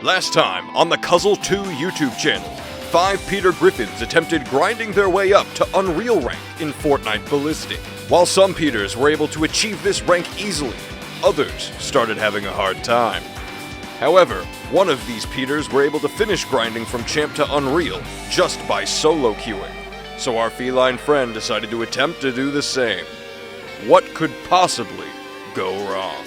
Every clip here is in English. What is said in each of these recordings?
Last time on the Kazooie 2 YouTube channel, 5 Peter Griffins attempted grinding their way up to Unreal rank in Fortnite Ballistic. While some Peters were able to achieve this rank easily, others started having a hard time. However, one of these Peters were able to finish grinding from Champ to Unreal just by solo queuing, so our feline friend decided to attempt to do the same. What could possibly go wrong?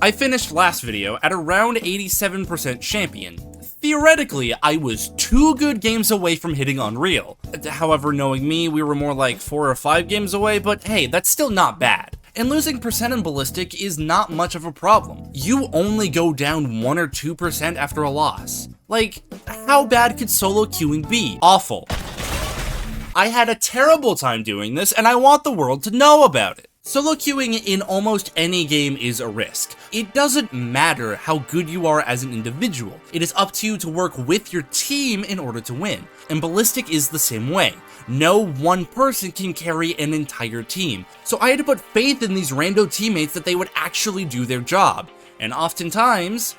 I finished last video at around 87% champion. Theoretically, I was 2 good games away from hitting Unreal. However, knowing me, we were more like 4 or 5 games away, but hey, that's still not bad. And losing percent in Ballistic is not much of a problem. You only go down 1 or 2% after a loss. Like, how bad could solo queuing be? Awful. I had a terrible time doing this, and I want the world to know about it. Solo queuing in almost any game is a risk. It doesn't matter how good you are as an individual. It is up to you to work with your team in order to win. And Ballistic is the same way. No one person can carry an entire team. So I had to put faith in these rando teammates that they would actually do their job. And oftentimes,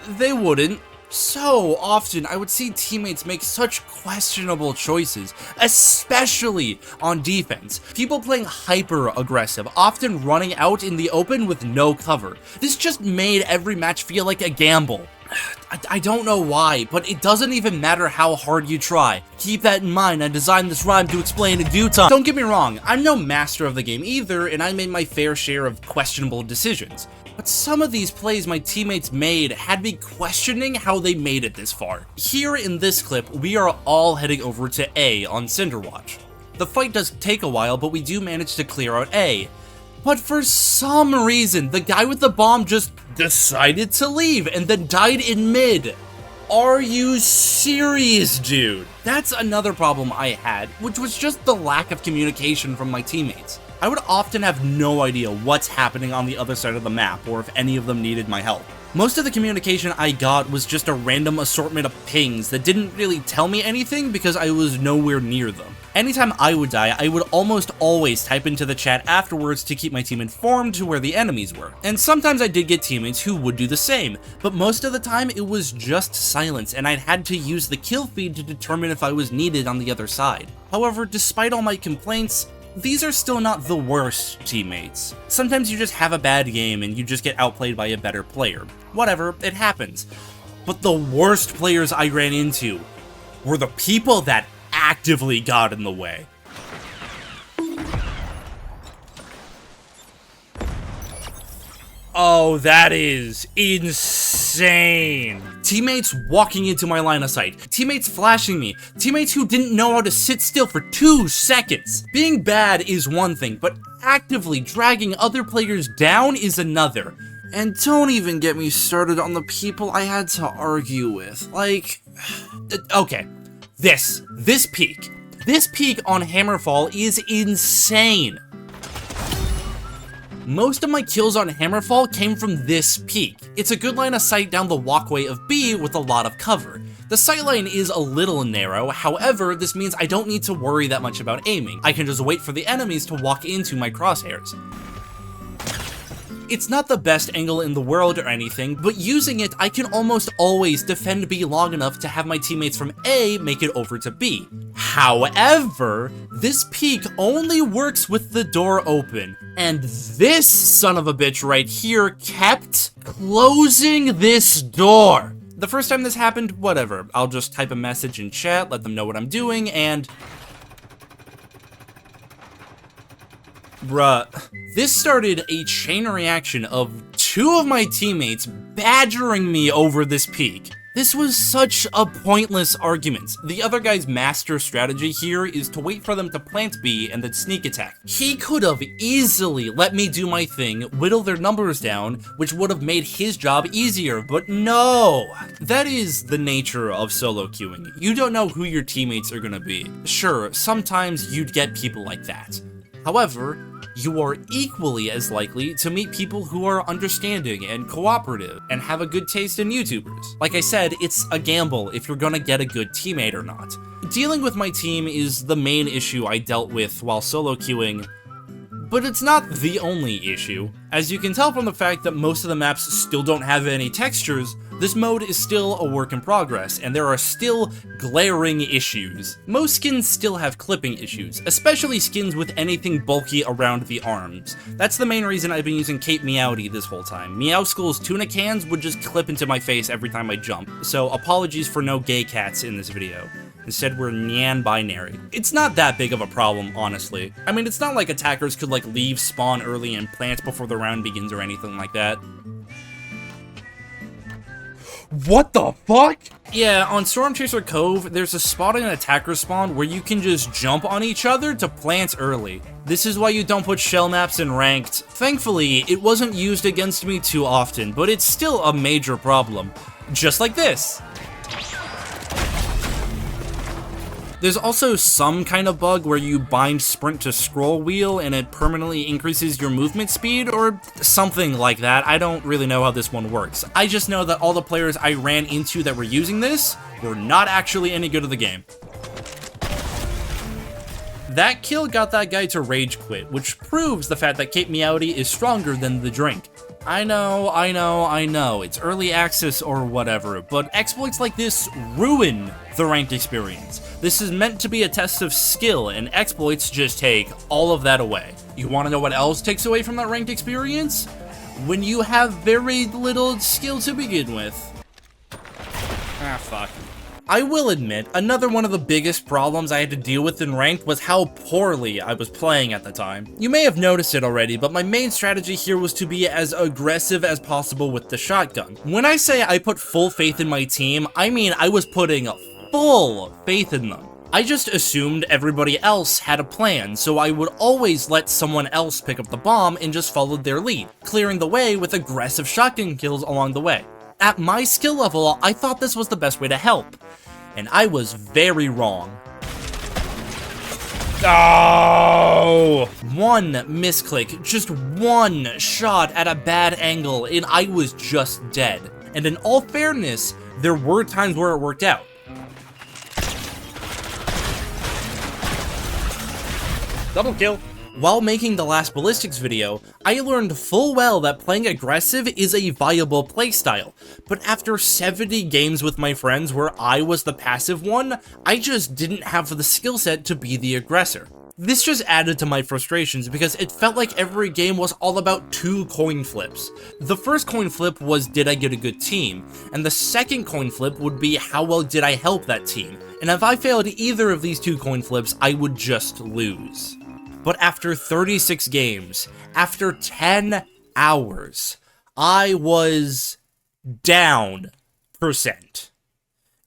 they wouldn't. So often, I would see teammates make such questionable choices, especially on defense. People playing hyper-aggressive, often running out in the open with no cover. This just made every match feel like a gamble. I don't know why, but it doesn't even matter how hard you try. Keep that in mind. I designed this rhyme to explain in due time. Don't get me wrong, I'm no master of the game either, and I made my fair share of questionable decisions. But some of these plays my teammates made had me questioning how they made it this far. Here in this clip, we are all heading over to A on Cinderwatch. The fight does take a while, but we do manage to clear out A. But for some reason, the guy with the bomb just decided to leave and then died in mid. Are you serious, dude? That's another problem I had, which was just the lack of communication from my teammates. I would often have no idea what's happening on the other side of the map, or if any of them needed my help. Most of the communication I got was just a random assortment of pings that didn't really tell me anything because I was nowhere near them. Anytime I would die, I would almost always type into the chat afterwards to keep my team informed to where the enemies were. And sometimes I did get teammates who would do the same, but most of the time it was just silence, and I'd had to use the kill feed to determine if I was needed on the other side. However, despite all my complaints, these are still not the worst teammates. Sometimes you just have a bad game and you just get outplayed by a better player. Whatever, it happens. But the worst players I ran into were the people that actively got in the way. Oh, that is insane. Teammates walking into my line of sight, teammates flashing me, teammates who didn't know how to sit still for 2 seconds. Being bad is one thing, but actively dragging other players down is another. And don't even get me started on the people I had to argue with. Like, okay, this peak on Hammerfall is insane. Most of my kills on Hammerfall came from this peak. It's a good line of sight down the walkway of B with a lot of cover. The sightline is a little narrow, however, this means I don't need to worry that much about aiming. I can just wait for the enemies to walk into my crosshairs. It's not the best angle in the world or anything, but using it, I can almost always defend B long enough to have my teammates from A make it over to B. However, this peak only works with the door open, and this son of a bitch right here kept closing this door. The first time this happened, whatever, I'll just type a message in chat, let them know what I'm doing, and bruh. This started a chain reaction of 2 of my teammates badgering me over this peak. This was such a pointless argument. The other guy's master strategy here is to wait for them to plant B and then sneak attack. He could have easily let me do my thing, whittle their numbers down, which would have made his job easier, but no! That is the nature of solo queuing. You don't know who your teammates are gonna be. Sure, sometimes you'd get people like that. However, you are equally as likely to meet people who are understanding and cooperative and have a good taste in YouTubers. Like I said, it's a gamble if you're gonna get a good teammate or not. Dealing with my team is the main issue I dealt with while solo queuing, But it's not the only issue. As you can tell from the fact that most of the maps still don't have any textures, this mode is still a work in progress, and there are still glaring issues. Most skins still have clipping issues, especially skins with anything bulky around the arms. That's the main reason I've been using Cape Meowty this whole time. Meowskull's tuna cans would just clip into my face every time I jump, so apologies for no gay cats in this video. Instead, we're non-binary. It's not that big of a problem, honestly. I mean, it's not like attackers could, like, leave spawn early and plant before the round begins or anything like that. What the fuck? Yeah, on Storm Chaser Cove, there's a spot in attacker spawn where you can just jump on each other to plant early. This is why you don't put shell maps in ranked. Thankfully, it wasn't used against me too often, but it's still a major problem. Just like this. There's also some kind of bug where you bind sprint to scroll wheel and it permanently increases your movement speed, or something like that. I don't really know how this one works. I just know that all the players I ran into that were using this were not actually any good at the game. That kill got that guy to rage quit, which proves the fact that Cape Meowty is stronger than the drink. I know, it's early access or whatever, but exploits like this ruin the ranked experience. This is meant to be a test of skill, and exploits just take all of that away. You want to know what else takes away from that ranked experience? When you have very little skill to begin with. Ah, fuck. I will admit, another one of the biggest problems I had to deal with in ranked was how poorly I was playing at the time. You may have noticed it already, but my main strategy here was to be as aggressive as possible with the shotgun. When I say I put full faith in my team, I mean I was putting full faith in them. I just assumed everybody else had a plan, so I would always let someone else pick up the bomb and just followed their lead, clearing the way with aggressive shotgun kills along the way. At my skill level, I thought this was the best way to help, and I was very wrong. Oh! One misclick, just one shot at a bad angle, and I was just dead. And in all fairness, there were times where it worked out. Double kill. While making the last Ballistics video, I learned full well that playing aggressive is a viable playstyle, but after 70 games with my friends where I was the passive one, I just didn't have the skill set to be the aggressor. This just added to my frustrations because it felt like every game was all about two coin flips. The first coin flip was, did I get a good team? And the second coin flip would be, how well did I help that team? And if I failed either of these two coin flips, I would just lose. But after 36 games, after 10 hours, I was down %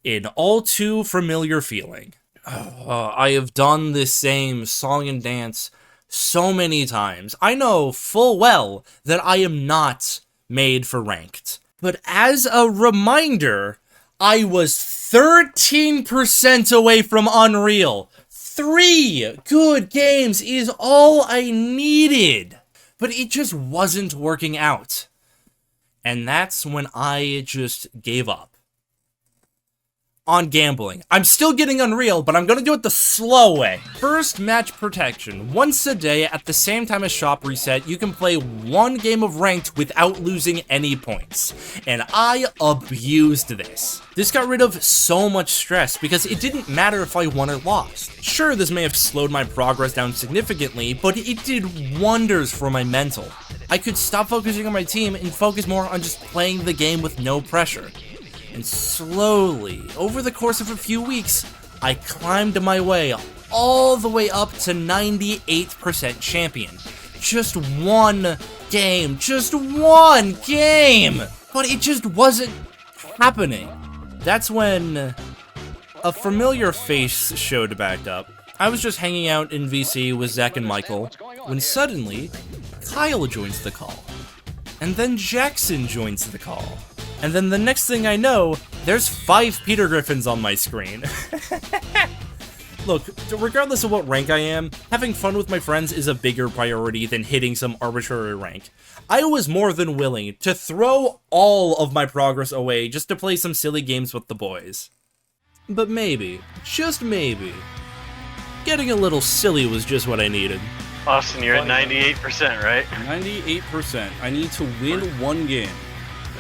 in all too familiar feeling. I have done this same song and dance so many times. I know full well that I am not made for ranked. But as a reminder, I was 13% away from Unreal. 3 good games is all I needed, but it just wasn't working out. And that's when I just gave up on gambling. I'm still getting Unreal, but I'm gonna do it the slow way. First, match protection. Once a day, at the same time as shop reset, you can play 1 game of ranked without losing any points. And I abused this. This got rid of so much stress because it didn't matter if I won or lost. Sure, this may have slowed my progress down significantly, but it did wonders for my mental. I could stop focusing on my team and focus more on just playing the game with no pressure. And slowly, over the course of a few weeks, I climbed my way all the way up to 98% champion. Just one game, but it just wasn't happening. That's when a familiar face showed back up. I was just hanging out in VC with Zach and Michael, when suddenly, Kyle joins the call. And then Jackson joins the call. And then the next thing I know, there's 5 Peter Griffins on my screen. Look, regardless of what rank I am, having fun with my friends is a bigger priority than hitting some arbitrary rank. I was more than willing to throw all of my progress away just to play some silly games with the boys. But maybe, just maybe, getting a little silly was just what I needed. Austin, you're at 98%, right? 98%. I need to win one game.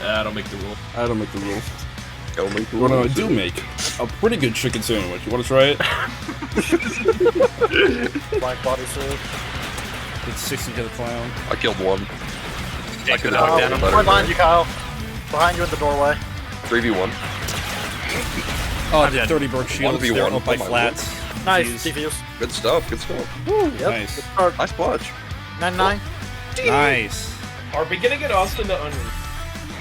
I don't make the rule. I don't make the rules. Don't make the What rules. I do make? A pretty good chicken sandwich. You want to try it? Black bodysuit. It's 60 to the clown. I killed one. Take the could've dog done down. better. Right behind you, Kyle. Behind you in the doorway. 3v1. Oh, I I'm did dead. 30 broke shields. 1v1. They're up by Oh my flats. Nice. Jeez. Defuse. Good stuff, good stuff. Yep. Nice. Good start. Nice clutch. 99. Nice. Are we gonna get Austin to unreal?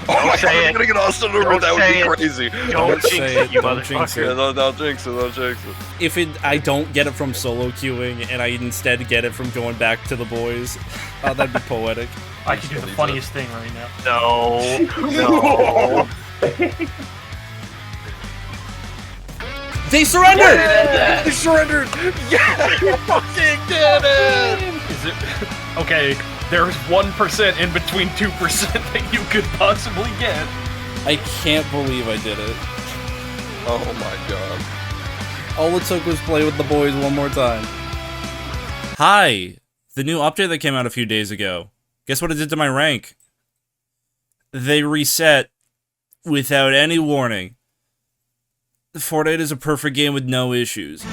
Oh my god, say I'm it. gonna get Austin over. Don't That would say be it. crazy. Don't jinx say it, you don't jinx motherfucker. Yeah, don't jinx it, don't jinx it. If I don't get it from solo queuing and I instead get it from going back to the boys, that'd be poetic. I could do the funniest thing right now. No. No. They surrendered! They surrendered! Yeah! You fucking did it! Is it okay? There's 1% in between 2% that you could possibly get. I can't believe I did it. Oh my god. All it took was play with the boys one more time. Hi! The new update that came out a few days ago. Guess what it did to my rank? They reset without any warning. Fortnite is a perfect game with no issues.